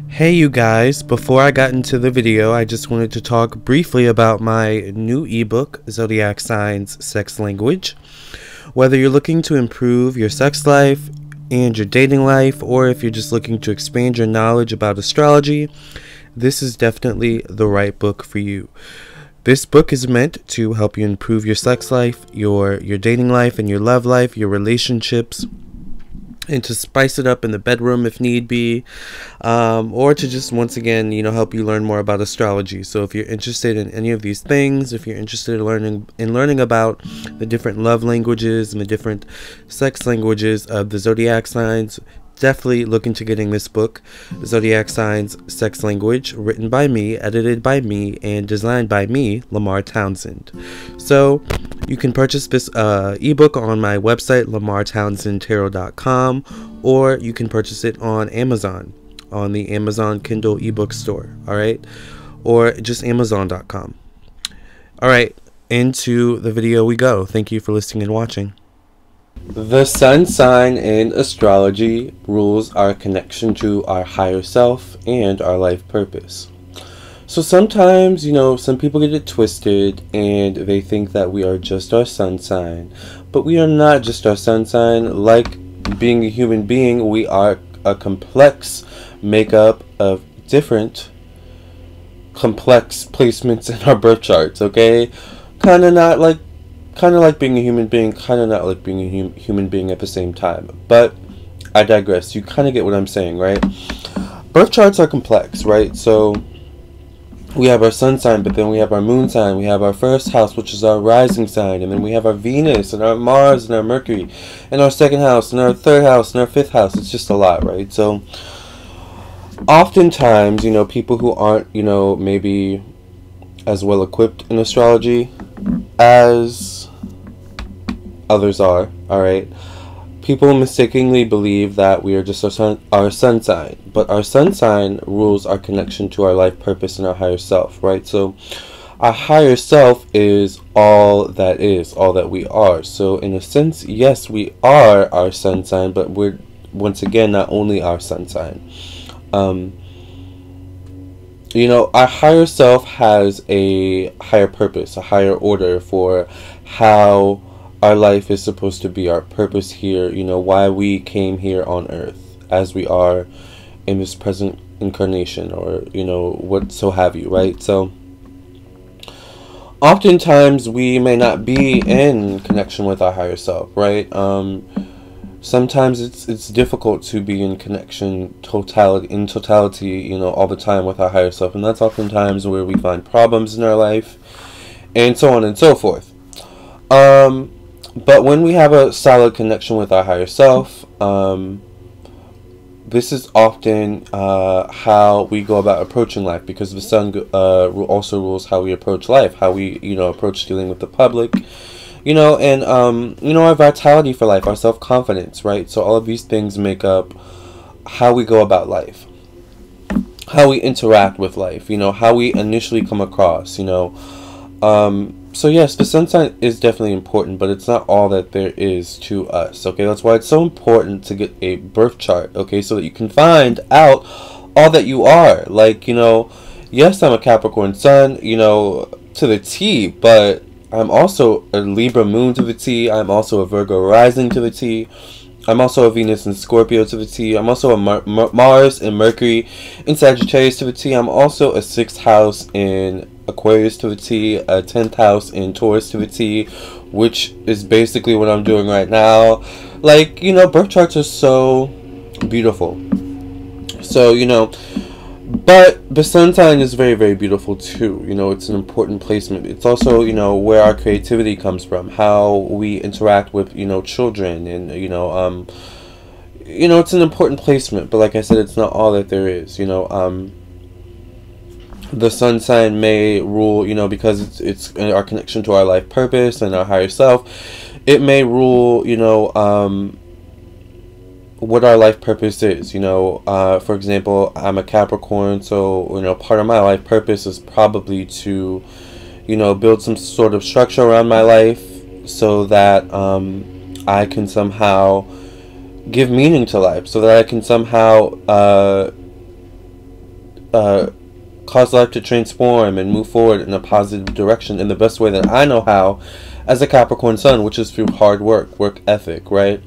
Hey you guys, before I got into the video, I just wanted to talk briefly about my new ebook, Zodiac Signs, Sex Language. Whether you're looking to improve your sex life and your dating life, or if you're just looking to expand your knowledge about astrology, this is definitely the right book for you. This book is meant to help you improve your sex life, your dating life, and your love life, your relationships, and to spice it up in the bedroom if need be, or to just once again help you learn more about astrology. So if you're interested in any of these things, if you're interested in learning about the different love languages and the different sex languages of the zodiac signs, definitely look into getting this book, Zodiac Signs, Sex Language, written by me, edited by me, and designed by me, Lamarr Townsend. So you can purchase this ebook on my website, lamarrtownsendtarot.com, or you can purchase it on Amazon, on the Amazon Kindle ebook store, alright? Or just amazon.com. Alright, into the video we go. Thank you for listening and watching. The sun sign in astrology rules our connection to our higher self and our life purpose. So sometimes, some people get it twisted and they think that we are just our sun sign. But we are not just our sun sign. Like being a human being, we are a complex makeup of different complex placements in our birth charts, okay? Kind of like being a human being, kind of not like being a human being at the same time. But I digress. You kind of get what I'm saying, right? Birth charts are complex, right? So we have our sun sign, but then we have our moon sign. We have our first house, which is our rising sign. And then we have our Venus and our Mars and our Mercury and our second house and our third house and our fifth house. It's just a lot, right? So oftentimes, people who aren't, maybe as well equipped in astrology as others are, alright? People mistakenly believe that we are just our sun sign, but our sun sign rules our connection to our life purpose and our higher self, right? So our higher self is all that we are. So in a sense, yes, we are our sun sign, but we're once again not only our sun sign. Our higher self has a higher purpose, a higher order for how our life is supposed to be, our purpose here, why we came here on earth as we are in this present incarnation, or, what so have you, right? So oftentimes we may not be in connection with our higher self, right? Sometimes it's difficult to be in connection totality, all the time with our higher self, and that's oftentimes where we find problems in our life, and so on and so forth. But when we have a solid connection with our higher self, this is often how we go about approaching life, because the sun also rules how we approach life, how we approach dealing with the public, and our vitality for life, our self-confidence, right? So all of these things make up how we go about life, how we interact with life, how we initially come across, So yes, the sun sign is definitely important, but it's not all that there is to us, okay? That's why it's so important to get a birth chart, okay? So that you can find out all that you are. Like, yes, I'm a Capricorn sun, to the T, but I'm also a Libra moon to the T. I'm also a Virgo rising to the T. I'm also a Venus and Scorpio to the T. I'm also a Mars and Mercury in Sagittarius to the T. I'm also a 6th house in Aquarius to the T, a 10th house in Taurus to the T, which is basically what I'm doing right now. Like, birth charts are so beautiful. So, but the sun sign is very, very beautiful too. It's an important placement. It's also, where our creativity comes from, how we interact with, children, and, it's an important placement. But like I said, it's not all that there is, The sun sign may rule, because it's our connection to our life purpose and our higher self. It may rule, what our life purpose is. For example, I'm a Capricorn, so part of my life purpose is probably to build some sort of structure around my life, so that I can somehow give meaning to life, so that I can somehow cause life to transform and move forward in a positive direction in the best way that I know how as a Capricorn sun, which is through hard work ethic, right?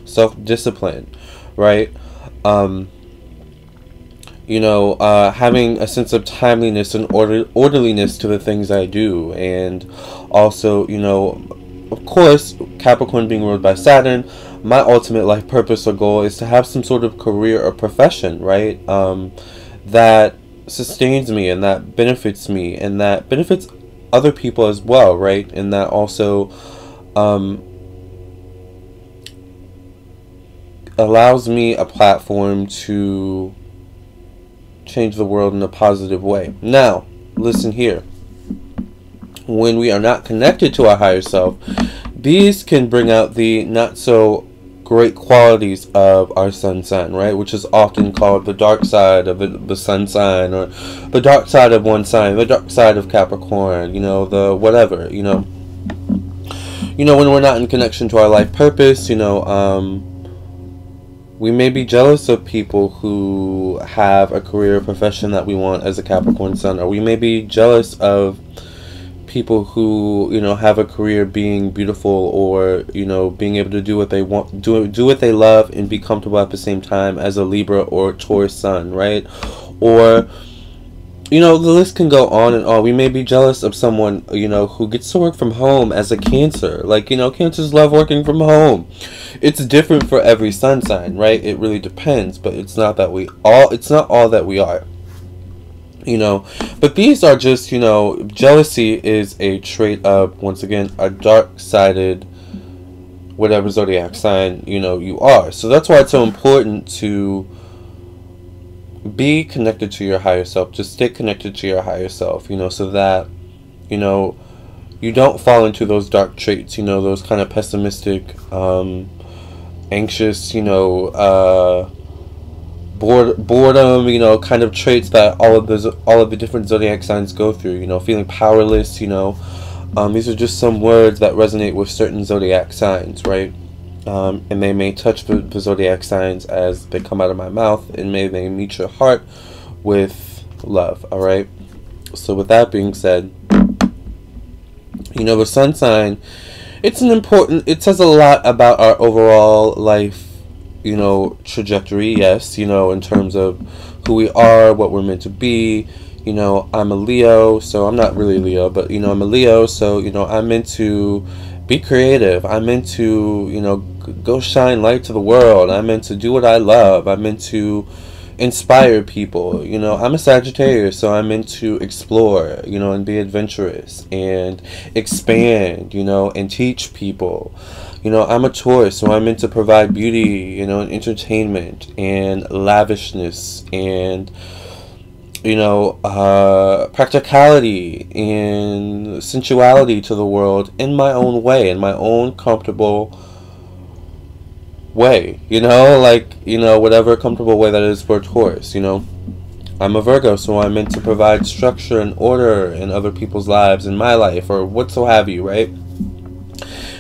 Self-discipline, right? Having a sense of timeliness and orderliness to the things I do. And also, of course, Capricorn being ruled by Saturn, my ultimate life purpose or goal is to have some sort of career or profession, right? That sustains me and that benefits me and that benefits other people as well, right? And that also allows me a platform to change the world in a positive way. Now, listen here. When we are not connected to our higher self, these can bring out the not so great qualities of our sun sign, right? Which is often called the dark side of the sun sign, or the dark side of one sign, the dark side of Capricorn, the whatever, when we're not in connection to our life purpose, we may be jealous of people who have a career or profession that we want as a Capricorn sun, or we may be jealous of people who have a career being beautiful, or being able to do what they want, do what they love and be comfortable at the same time as a Libra or Taurus sun, right? Or the list can go on and on. We may be jealous of someone who gets to work from home as a Cancer. Like, Cancers love working from home. It's different for every sun sign, right? It really depends, but it's not all that we are. But these are just, jealousy is a trait of, once again, a dark-sided, whatever zodiac sign, you are. So that's why it's so important to be connected to your higher self. Just stay connected to your higher self, so that, you don't fall into those dark traits, those kind of pessimistic, anxious, boredom, kind of traits that all of the different zodiac signs go through, feeling powerless, these are just some words that resonate with certain zodiac signs, right? And they may touch the zodiac signs as they come out of my mouth, and may they meet your heart with love, alright? So with that being said, the sun sign, it says a lot about our overall life, trajectory, yes, in terms of who we are, what we're meant to be. I'm a Leo, so I'm not really Leo, but, I'm a Leo, so, I'm meant to be creative. I'm meant to, go shine light to the world. I'm meant to do what I love. I'm meant to inspire people. I'm a Sagittarius, so I'm meant to explore, and be adventurous and expand, and teach people. I'm a Taurus, so I'm meant to provide beauty, and entertainment and lavishness and, practicality and sensuality to the world in my own way, in my own comfortable way, whatever comfortable way that is for Taurus, I'm a Virgo, so I'm meant to provide structure and order in other people's lives, in my life, or what so have you, right?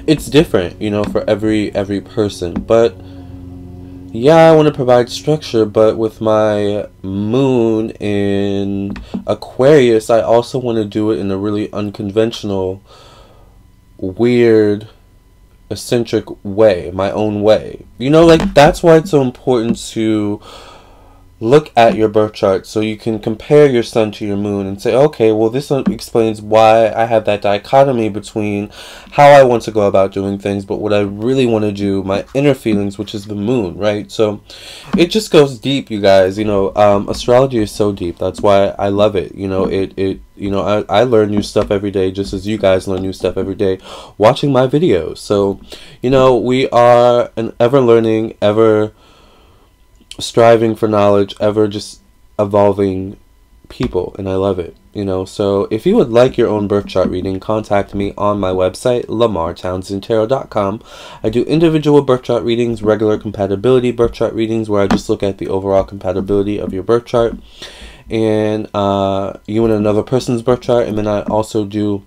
It's different, for every person, but yeah, I want to provide structure, but with my moon in Aquarius, I also want to do it in a really unconventional, weird, eccentric way, my own way. That's why it's so important to look at your birth chart so you can compare your sun to your moon and say, okay, well, this explains why I have that dichotomy between how I want to go about doing things, but what I really want to do, my inner feelings, which is the moon, right? So it just goes deep, you guys. Astrology is so deep. That's why I love it. I learn new stuff every day, just as you guys learn new stuff every day watching my videos. So, we are an ever learning, ever striving for knowledge, ever just evolving people, and I love it. So if you would like your own birth chart reading, contact me on my website, LamarrTownsendTarot.com. I do individual birth chart readings, regular compatibility birth chart readings, where I just look at the overall compatibility of your birth chart and you and another person's birth chart. And then I also do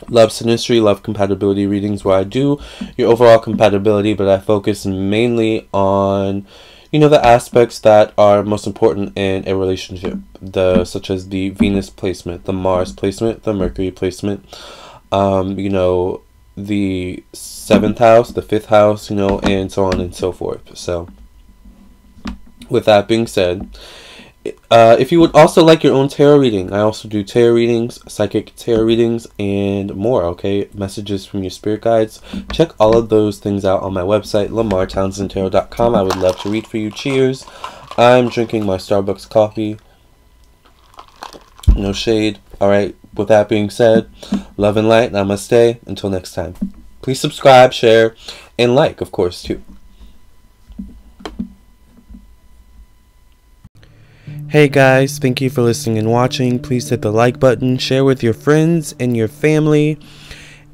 love synastry, love compatibility readings, where I do your overall compatibility, but I focus mainly on you know, the aspects that are most important in a relationship, such as the Venus placement, the Mars placement, the Mercury placement, you know, the 7th house, the 5th house, you know, and so on and so forth. So, with that being said, if you would also like your own tarot reading, I also do tarot readings, psychic tarot readings, and more, okay? Messages from your spirit guides. Check all of those things out on my website, LamarrTownsendTarot.com. I would love to read for you. Cheers. I'm drinking my Starbucks coffee. No shade. Alright, with that being said, love and light, namaste. Until next time. Please subscribe, share, and like, of course, too. Hey guys, thank you for listening and watching. Please hit the like button, share with your friends and your family,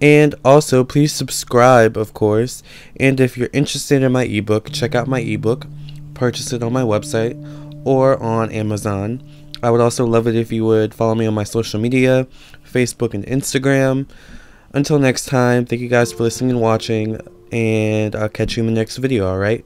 and also please subscribe, of course. And if you're interested in my ebook, check out my ebook, purchase it on my website or on Amazon. I would also love it if you would follow me on my social media, Facebook and Instagram. Until next time, thank you guys for listening and watching, and I'll catch you in the next video, alright?